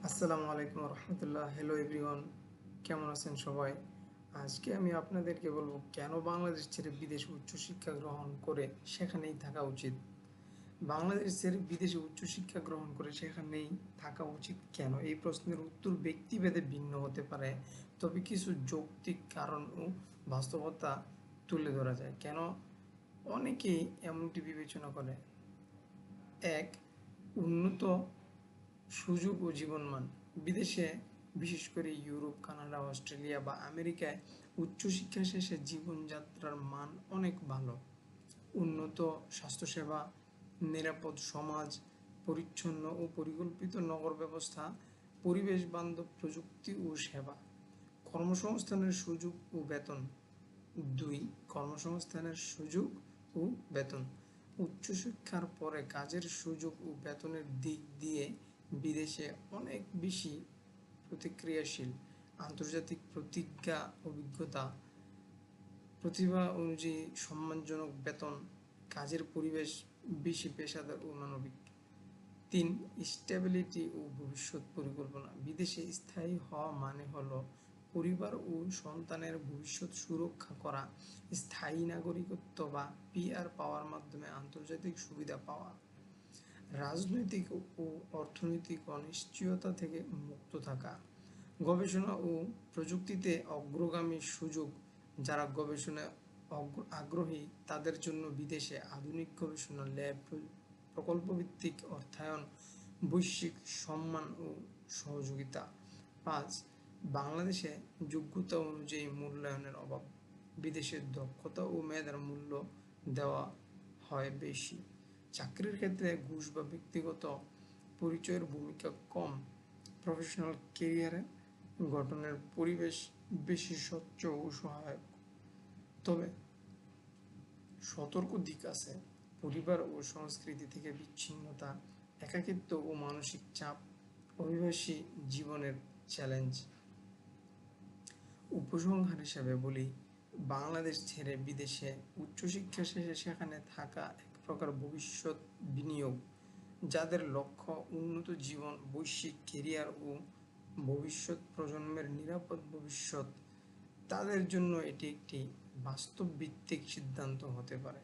আসসালামু আলাইকুম রহমতুল্লাহ। Hello everyone, কেমন আছেন সবাই? আজকে আমি আপনাদেরকে বলবো কেন বাংলাদেশ ছেড়ে বিদেশে উচ্চশিক্ষা গ্রহণ করে সেখানেই থাকা উচিত। বাংলাদেশ ছেড়ে বিদেশে উচ্চশিক্ষা গ্রহণ করে সেখানেই থাকা উচিত কেন? এই প্রশ্নের উত্তর ব্যক্তিভেদে ভিন্ন হতে পারে, তবে কিছু যৌক্তিক কারণ ও বাস্তবতা তুলে ধরা যায় কেন অনেকেই এমনটি বিবেচনা করে। এক, উন্নত সুযোগ ও জীবনমান। বিদেশে, বিশেষ করে ইউরোপ, কানাডা, অস্ট্রেলিয়া বা আমেরিকায় উচ্চশিক্ষা শেষে জীবনযাত্রার মান অনেক ভালো। উন্নত স্বাস্থ্যসেবা, নিরাপদ সমাজ, পরিচ্ছন্ন ও পরিকল্পিত নগর ব্যবস্থা, পরিবেশ বান্ধব প্রযুক্তি ও সেবা। কর্মসংস্থানের সুযোগ ও বেতন। ২. কর্মসংস্থানের সুযোগ ও বেতন। উচ্চশিক্ষার পরে কাজের সুযোগ ও বেতনের দিক দিয়ে বিদেশে অনেক বেশি প্রতিক্রিয়াশীল। আন্তর্জাতিক প্রতিজ্ঞা, অভিজ্ঞতা, প্রতিভা অনুযায়ী সম্মানজনক বেতন, কাজের পরিবেশ বেশি পেশাদার ও মানবিক। ৩. স্টেবিলিটি ও ভবিষ্যৎ পরিকল্পনা। বিদেশে স্থায়ী হওয়া মানে হলো পরিবার ও সন্তানের ভবিষ্যৎ সুরক্ষা করা, স্থায়ী নাগরিকত্ব বা পিআর পাওয়ার মাধ্যমে আন্তর্জাতিক সুবিধা পাওয়া, রাজনৈতিক ও অর্থনৈতিক অনিশ্চয়তা থেকে মুক্ত থাকা, গবেষণা ও প্রযুক্তিতে অগ্রগামী সুযোগ। যারা গবেষণায় আগ্রহী তাদের জন্য বিদেশে আধুনিক গবেষণা ল্যাব, প্রকল্পভিত্তিক অর্থায়ন, বৈশ্বিক সম্মান ও সহযোগিতা। ৫. বাংলাদেশে যোগ্যতা অনুযায়ী মূল্যায়নের অভাব। বিদেশের দক্ষতা ও মেধার মূল্য দেওয়া হয় বেশি। চাকরির ক্ষেত্রে ঘুষ বা ব্যক্তিগত পরিচয়ের ভূমিকা কম। প্রফেশনাল কেরিয়ারে গঠনের পরিবেশ বেশি স্বচ্ছ ও সহায়ক। তবে সতর্ক দিক আছে। পরিবার ও সংস্কৃতি থেকে বিচ্ছিন্নতা, একাকিত্ব ও মানসিক চাপ, অভিবাসী জীবনের চ্যালেঞ্জ। উপসংহার হিসাবে বলি, বাংলাদেশ ছেড়ে বিদেশে উচ্চশিক্ষা শেষে সেখানে থাকা এক প্রকার ভবিষ্যৎ বিনিয়োগ। যাদের লক্ষ্য উন্নত জীবন, বৈশ্বিক কেরিয়ার ও ভবিষ্যৎ প্রজন্মের নিরাপদ ভবিষ্যৎ, তাদের জন্য এটি একটি বাস্তবভিত্তিক সিদ্ধান্ত হতে পারে।